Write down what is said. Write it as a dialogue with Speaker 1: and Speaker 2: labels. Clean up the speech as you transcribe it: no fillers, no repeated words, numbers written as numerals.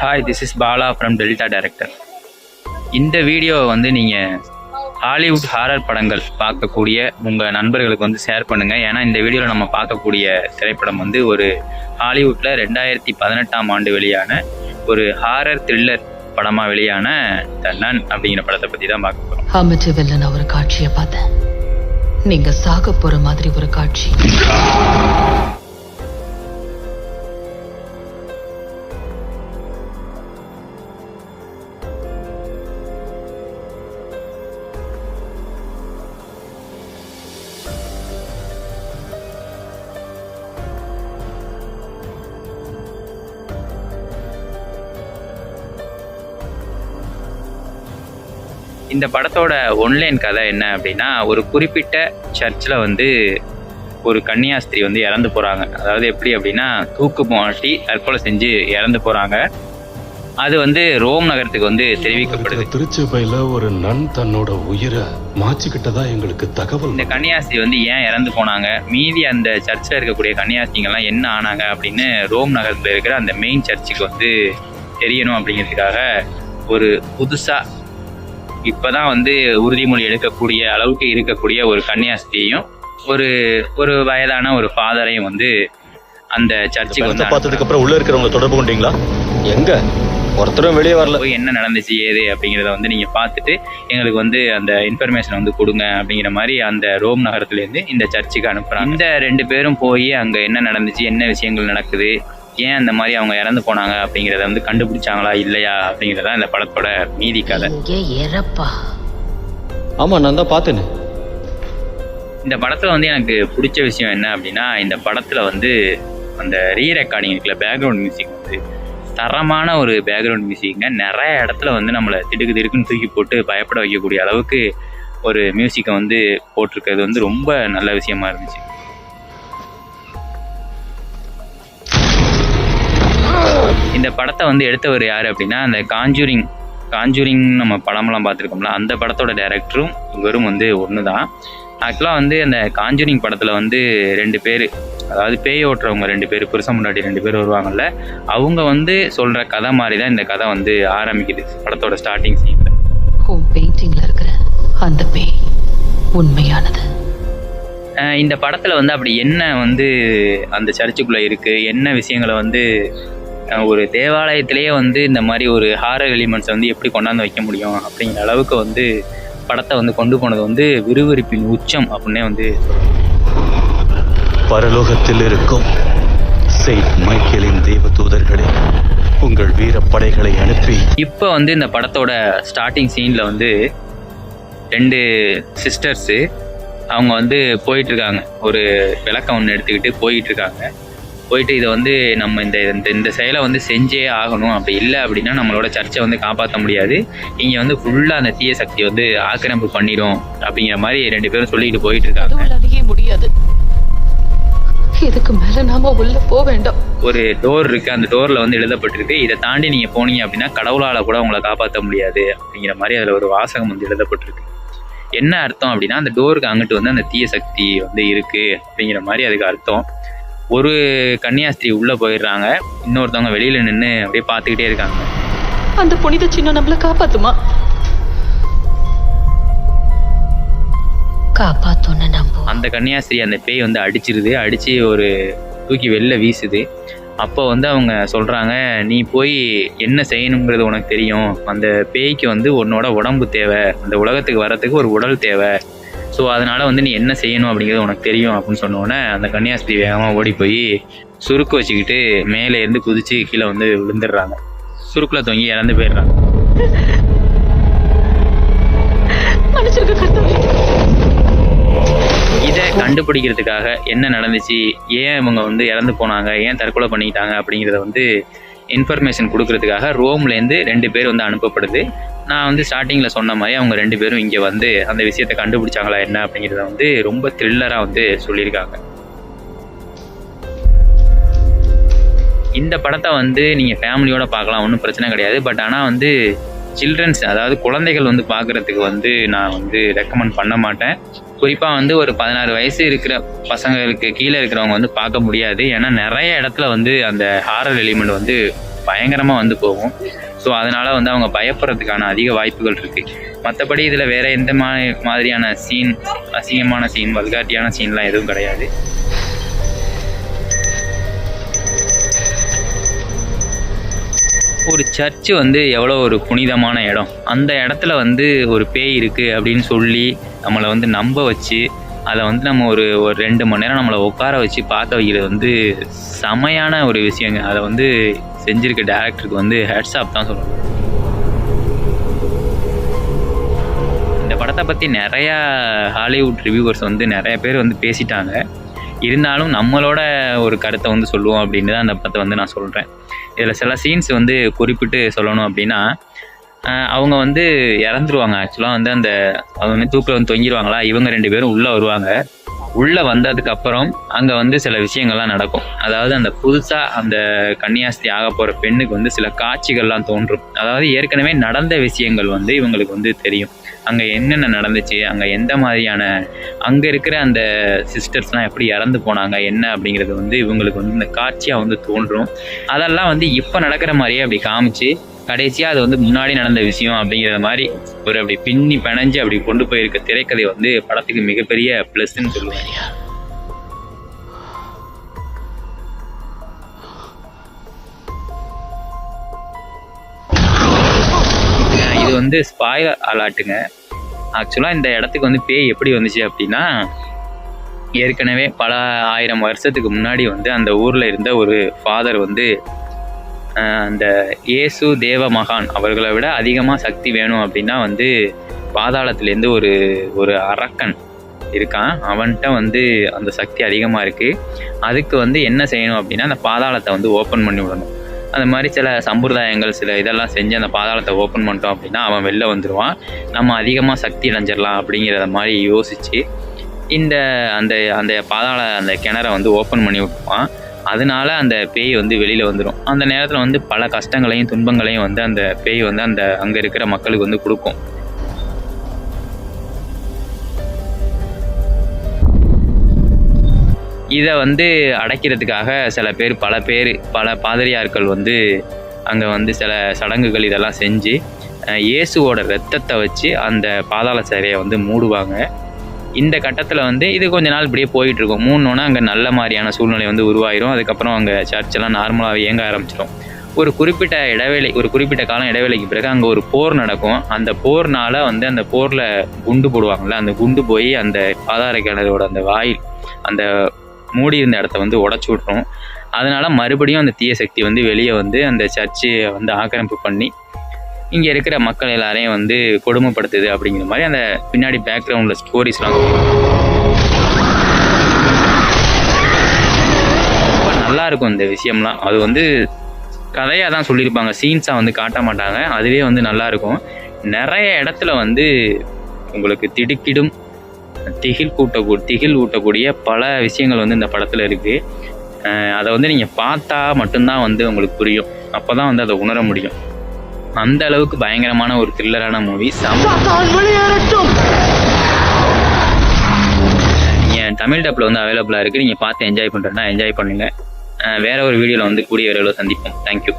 Speaker 1: Hi, this is Bala from delta director. இந்த வீடியோவை வந்து நீங்கள் ஹாலிவுட் ஹாரர் படங்கள் பார்க்கக்கூடிய உங்கள் நண்பர்களுக்கு வந்து ஷேர் பண்ணுங்கள். ஏன்னா இந்த வீடியோவில் நம்ம பார்க்கக்கூடிய திரைப்படம் வந்து ஒரு ஹாலிவுட்டில் 2018ஆம் ஆண்டு வெளியான ஒரு ஹாரர் த்ரில்லர் படமாக வெளியான த நன் அப்படிங்கிற படத்தை பற்றி தான் பார்க்க போகிறோம்.
Speaker 2: அமிட்டிவில் நான் ஒரு காட்சியை பார்த்தேன். நீங்க சாக போற மாதிரி ஒரு காட்சி.
Speaker 1: இந்த படத்தோட ஒன்லைன் கதை என்ன அப்படின்னா, ஒரு குறிப்பிட்ட சர்ச்சில் வந்து ஒரு கன்னியாஸ்திரி வந்து இறந்து போகிறாங்க. அதாவது எப்படி அப்படின்னா, தூக்கு மாட்டி தற்கொலை செஞ்சு இறந்து போகிறாங்க. அது வந்து ரோம் நகரத்துக்கு வந்து தெரிவிக்கப்படுது.
Speaker 3: திருச்சபையில் ஒரு நன் தன்னோட உயிரை மாற்றிக்கிட்டதா எங்களுக்கு தகவல்.
Speaker 1: இந்த கன்னியாஸ்திரி வந்து ஏன் இறந்து போனாங்க, மீதி அந்த சர்ச்சில் இருக்கக்கூடிய கன்னியாஸ்திரிங்கெல்லாம் என்ன ஆனாங்க அப்படின்னு ரோம் நகரத்தில் இருக்கிற அந்த மெயின் சர்ச்சுக்கு வந்து தெரியணும் அப்படிங்கிறதுக்காக ஒரு புதுசாக இப்போதான் வந்து உறுதிமொழி எடுக்கக்கூடிய அளவுக்கு இருக்கக்கூடிய ஒரு கன்னியாஸ்திரியும் ஒரு வயதான ஒரு ஃபாதரையும் வந்து அந்த சர்ச்சுக்கு வந்து
Speaker 4: பார்த்ததுக்கு அப்புறம் உள்ள இருக்கிறவங்க தொடர்பு கொண்டீங்களா? எங்க ஒருத்தரும் வெளியே வரல.
Speaker 1: போய் என்ன நடந்துச்சு ஏது அப்படிங்கிறத வந்து நீங்கள் பார்த்துட்டு எங்களுக்கு வந்து அந்த இன்ஃபர்மேஷன் வந்து கொடுங்க அப்படிங்கிற மாதிரி அந்த ரோம் நகரத்துலேருந்து இந்த சர்ச்சுக்கு அனுப்புகிறாங்க. இந்த 2 பேரும் போய் அங்கே என்ன நடந்துச்சு, என்ன விஷயங்கள் நடக்குது, ஏன் அந்த மாதிரி அவங்க இறந்து போனாங்க அப்படிங்கிறத வந்து கண்டுபிடிச்சாங்களா இல்லையா அப்படிங்கிறதா இந்த படத்தோட மீதி கதை.
Speaker 4: ஆமா, நான் தான் பார்த்தேன்னு.
Speaker 1: இந்த படத்தில் வந்து எனக்கு பிடிச்ச விஷயம் என்ன அப்படின்னா, இந்த படத்தில் வந்து அந்த ரெக்கார்டிங் இருக்குல்ல, பேக்ரவுண்ட் மியூசிக் வந்து தரமான ஒரு பேக்ரவுண்ட் மியூசிக்குங்க. நிறைய இடத்துல வந்து நம்மளை திடுக்குன்னு தூக்கி போட்டு பயப்பட வைக்கக்கூடிய அளவுக்கு ஒரு மியூசிக்கை வந்து போட்டிருக்கிறது வந்து ரொம்ப நல்ல விஷயமா இருந்துச்சு. இந்த படத்தை வந்து எடுத்தவர் யார் அப்படின்னா, அந்த காஞ்சூரிங் நம்ம படமெல்லாம் பார்த்துருக்கோம்ல, அந்த படத்தோட டைரக்டரும் இவரும் வந்து ஒன்று தான். ஆக்சுவலாக வந்து அந்த காஞ்சூரிங் படத்தில் வந்து 2 பேர், அதாவது பேய் ஓட்டுறவங்க 2 பேர், புருஷன் முன்னாடி 2 பேர் வருவாங்கல்ல, அவங்க வந்து சொல்கிற கதை மாதிரி தான் இந்த கதை வந்து ஆரம்பிக்குது படத்தோட ஸ்டார்டிங் சீனில்.
Speaker 2: பெயிண்டிங்கில் இருக்கிற அந்த பேய் உண்மையானது.
Speaker 1: இந்த படத்தில் வந்து அப்படி என்ன வந்து அந்த சர்ச்சுக்குள்ளே இருக்குது, என்ன விஷயங்களை வந்து ஒரு தேவாலயத்திலேயே வந்து இந்த மாதிரி ஒரு ஹாரர் எலிமெண்ட்ஸை வந்து எப்படி கொண்டாந்து வைக்க முடியும் அப்படிங்கிற அளவுக்கு வந்து படத்தை வந்து கொண்டு போனது வந்து விறுவிறுப்பின் உச்சம் அப்படின்னே வந்து
Speaker 3: பரலோகத்தில் இருக்கும் செயின்ட் மைக்கேலின் தேவ தூதர்களே, உங்கள் வீரப்படைகளை அனுப்பி.
Speaker 1: இப்போ வந்து இந்த படத்தோட ஸ்டார்டிங் சீனில் வந்து 2 சிஸ்டர்ஸு அவங்க வந்து போயிட்டுருக்காங்க, ஒரு விளக்கம் ஒன்று எடுத்துக்கிட்டு போயிட்டு இதை வந்து நம்ம இந்த செயலை வந்து செஞ்சே ஆகணும், அப்படி இல்லை அப்படின்னா நம்மளோட சர்ச்சை வந்து காப்பாற்ற முடியாது, இங்கே வந்து ஃபுல்லாக அந்த தீய சக்தி வந்து ஆக்கிரமிப்பு பண்ணிடும் அப்படிங்கிற மாதிரி 2 பேரும் சொல்லிட்டு போயிட்டு இருக்காங்க.
Speaker 2: முடியாது, இதுக்கு மேல நாம உள்ள போக வேண்டாம்.
Speaker 1: ஒரு டோர் இருக்கு, அந்த டோர்ல வந்து எழுதப்பட்டிருக்கு, இதை தாண்டி நீங்க போனீங்க அப்படின்னா கடவுளால கூட உங்களை காப்பாற்ற முடியாது அப்படிங்கிற மாதிரி அதுல ஒரு வாசகம் வந்து எழுதப்பட்டிருக்கு. என்ன அர்த்தம் அப்படின்னா, அந்த டோருக்கு அங்கிட்டு வந்து அந்த தீய சக்தி வந்து இருக்கு அப்படிங்கிற மாதிரி அதுக்கு அர்த்தம். ஒரு கன்னியாஸ்திரி உள்ள போயிடுறாங்க, இன்னொருத்தவங்க வெளியில நின்று அப்படியே பார்த்துக்கிட்டே இருக்காங்க.
Speaker 2: அந்த புனித சின்னம் நம்மளை காப்பாத்துமா? காப்பாத்தோன்னு நம்புவோம்.
Speaker 1: அந்த கன்னியாஸ்திரி அந்த பேய் வந்து அடிச்சு ஒரு தூக்கி வெளில வீசுது. அப்போ வந்து அவங்க சொல்கிறாங்க, நீ போய் என்ன செய்யணுங்கிறது உனக்கு தெரியும், அந்த பேய்க்கு வந்து உன்னோட உடம்பு தேவை, அந்த உலகத்துக்கு வர்றதுக்கு ஒரு உடல் தேவை, ஸோ அதனால் வந்து நீ என்ன செய்யணும் அப்படிங்கிறது உனக்கு தெரியும் அப்படின்னு சொன்னோடனே அந்த கன்னியாஸ்திரி வேகமாக ஓடி போய் சுருக்கு வச்சுக்கிட்டு மேலே இருந்து குதித்து கீழே வந்து விழுந்துடுறாங்க. சுருக்கில் தொங்கி இறந்து போயிடுறாங்க. இதை கண்டுபிடிக்கிறதுக்காக என்ன நடந்துச்சு, ஏன் இவங்க வந்து இறந்து போனாங்க, ஏன் தற்கொலை பண்ணிக்கிட்டாங்க அப்படிங்கிறத வந்து இன்ஃபர்மேஷன் கொடுக்கறதுக்காக ரோம்லேருந்து 2 பேர் வந்து அனுப்பப்படுது. நான் வந்து ஸ்டார்டிங்கில் சொன்ன மாதிரி அவங்க 2 பேரும் இங்கே வந்து அந்த விஷயத்தை கண்டுபிடிச்சாங்களா என்ன அப்படிங்கிறத வந்து ரொம்ப த்ரில்லராக வந்து சொல்லியிருக்காங்க. இந்த படத்தை வந்து நீங்கள் ஃபேமிலியோடு பார்க்கலாம், ஒன்றும் பிரச்சனை கிடையாது. பட் ஆனால் வந்து சில்ட்ரன்ஸ், அதாவது குழந்தைகள் வந்து பார்க்குறதுக்கு வந்து நான் வந்து ரெக்கமெண்ட் பண்ண மாட்டேன். குறிப்பாக வந்து ஒரு 16 வயசு இருக்கிற பசங்களுக்கு கீழே இருக்கிறவங்க வந்து பார்க்க முடியாது. ஏன்னா நிறைய இடத்துல வந்து அந்த ஹாரர் எலிமெண்ட் வந்து பயங்கரமாக வந்து போகும். ஸோ அதனால் வந்து அவங்க பயப்படுறதுக்கான அதிக வாய்ப்புகள் இருக்குது. மற்றபடி இதில் வேறு எந்த மாதிரியான சீன், அசிங்கமான சீன், வல்காட்டியான சீன்லாம் எதுவும் கிடையாது. ஒரு சர்ச்சு வந்து எவ்வளோ ஒரு புனிதமான இடம். அந்த இடத்துல வந்து ஒரு பேய் இருக்குது அப்படின்னு சொல்லி நம்மளை வந்து நம்ப வச்சு அதை வந்து நம்ம ஒரு 2 மணி நேரம் நம்மளை உட்கார வச்சு பார்க்க வைக்கிறது வந்து செமையான ஒரு விஷயங்க. அதை வந்து செஞ்சுருக்க டேரக்டருக்கு வந்து ஹேட்ஸ் ஆஃப் தான் சொல்லணும். இந்த படத்தை பற்றி நிறையா ஹாலிவுட் ரிவ்யூவர்ஸ் வந்து நிறைய பேர் வந்து பேசிட்டாங்க. இருந்தாலும் நம்மளோட ஒரு கருத்தை வந்து சொல்லுவோம் அப்படின்னு தான் அந்த படத்தை வந்து நான் சொல்கிறேன். இதில் சில சீன்ஸ் வந்து குறிப்பிட்டு சொல்லணும் அப்படின்னா, அவங்க வந்து இறந்துருவாங்க. ஆக்சுவலாக வந்து அவங்க தூக்கில் வந்து தொங்கிடுவாங்களா, இவங்க 2 பேரும் உள்ளே வருவாங்க. உள்ளே வந்ததுக்கப்புறம் அங்கே வந்து சில விஷயங்கள்லாம் நடக்கும். அதாவது அந்த புதுசாக அந்த கன்னியாஸ்திரி ஆக போகிற பெண்ணுக்கு வந்து சில காட்சிகள்லாம் தோன்றும். அதாவது ஏற்கனவே நடந்த விஷயங்கள் வந்து இவங்களுக்கு வந்து தெரியும். அங்கே என்னென்ன நடந்துச்சு, அங்கே எந்த மாதிரியான அங்கே இருக்கிற அந்த சிஸ்டர்ஸ்லாம் எப்படி இறந்து போனாங்க என்ன அப்படிங்கிறது வந்து இவங்களுக்கு வந்து இந்த காட்சியாக வந்து தோன்றும். அதெல்லாம் வந்து இப்போ நடக்கிற மாதிரியே அப்படி காமிச்சு கடைசியாக அது வந்து முன்னாடி நடந்த விஷயம் அப்படிங்கிற மாதிரி ஒரு அப்படி பின்னி பிணைஞ்சு அப்படி கொண்டு போயிருக்க திரைக்கதை வந்து படத்துக்கு மிகப்பெரிய ப்ளஸ்ன்னு சொல்லுவேன். இது வந்து ஸ்பாயிலர் அலர்ட்டுங்க. ஆக்சுவலாக இந்த இடத்துக்கு வந்து பேய் எப்படி வந்துச்சு அப்படின்னா, ஏற்கனவே பல 1000 வருஷத்துக்கு முன்னாடி வந்து அந்த ஊரில் இருந்த ஒரு ஃபாதர் வந்து அந்த இயேசு தேவ மகான் அவர்களை விட அதிகமாக சக்தி வேணும் அப்படின்னா வந்து பாதாளத்துலேருந்து ஒரு அரக்கன் இருக்கான். அவன்கிட்ட வந்து அந்த சக்தி அதிகமாக இருக்குது. அதுக்கு வந்து என்ன செய்யணும் அப்படின்னா அந்த பாதாளத்தை வந்து ஓப்பன் பண்ணி விடணும். அந்த மாதிரி சில சம்பிரதாயங்கள் சில இதெல்லாம் செஞ்சு அந்த பாதாளத்தை ஓப்பன் பண்ணிட்டோம் அப்படின்னா அவன் வெளில வந்துடுவான். நம்ம அதிகமாக சக்தி அடைஞ்சிடலாம் அப்படிங்கிறத மாதிரி யோசித்து அந்த பாதாள அந்த கிணறை வந்து ஓப்பன் பண்ணி விட்டுருவான். அதனால அந்த பேய் வந்து வெளியில் வந்துடும். அந்த நேரத்தில் வந்து பல கஷ்டங்களையும் துன்பங்களையும் வந்து அந்த பேய் வந்து அங்கே இருக்கிற மக்களுக்கு வந்து கொடுக்கும். இதை வந்து அடைக்கிறதுக்காக பல பாதிரியார்கள் வந்து அங்கே வந்து சில சடங்குகள் இதெல்லாம் செஞ்சு இயேசுவோட இரத்தத்தை வச்சு அந்த பாதாள சிறையை வந்து மூடுவாங்க. இந்த கட்டத்தில் வந்து இது கொஞ்ச நாள் இப்படியே போயிட்டுருக்கும். மூணுன்னா அங்கே நல்ல மாதிரியான சூழ்நிலை வந்து உருவாயிரும். அதுக்கப்புறம் அங்கே சர்ச்செல்லாம் நார்மலாக இயங்க ஆரம்பிச்சிடும். ஒரு குறிப்பிட்ட காலம் இடைவேளைக்கு பிறகு அங்கே ஒரு போர் நடக்கும். அந்த போர்னால் வந்து அந்த போரில் குண்டு போடுவாங்கள்ல, அந்த குண்டு போய் அந்த பாதாள கிணறோட அந்த வாயில் அந்த மூடி இருந்த இடத்த வந்து உடச்சி விட்ரும். அதனால் மறுபடியும் அந்த தீய சக்தி வந்து வெளியே வந்து அந்த சர்ச்சையை வந்து ஆக்கிரமிப்பு பண்ணி இங்கே இருக்கிற மக்கள் எல்லாரையும் வந்து கொடுமைப்படுத்துது அப்படிங்கிற மாதிரி அந்த பின்னாடி பேக்ரவுண்டில் ஸ்டோரிஸ்லாம் ரொம்ப நல்லாயிருக்கும் இந்த விஷயம்லாம். அது வந்து கதையாக தான் சொல்லியிருப்பாங்க, சீன்ஸாக வந்து காட்ட மாட்டாங்க. அதுவே வந்து நல்லாயிருக்கும். நிறைய இடத்துல வந்து உங்களுக்கு திடுக்கிடும் திகில் ஊட்டக்கூடிய பல விஷயங்கள் வந்து இந்த படத்தில் இருக்குது. அதை வந்து நீங்கள் பார்த்தா மட்டும்தான் வந்து உங்களுக்கு புரியும். அப்போ தான் வந்து அதை உணர முடியும். அந்த அளவுக்கு பயங்கரமான ஒரு த்ரில்லரான மூவி. நீங்கள் தமிழ் டப்பில் வந்து அவைலபிளாக இருக்குது. நீங்கள் பார்த்து என்ஜாய் பண்ணுறேன்னா என்ஜாய் பண்ணுங்கள். வேறு ஒரு வீடியோவில் வந்து கூடிய விரைவில் சந்திப்போம். தேங்க்யூ.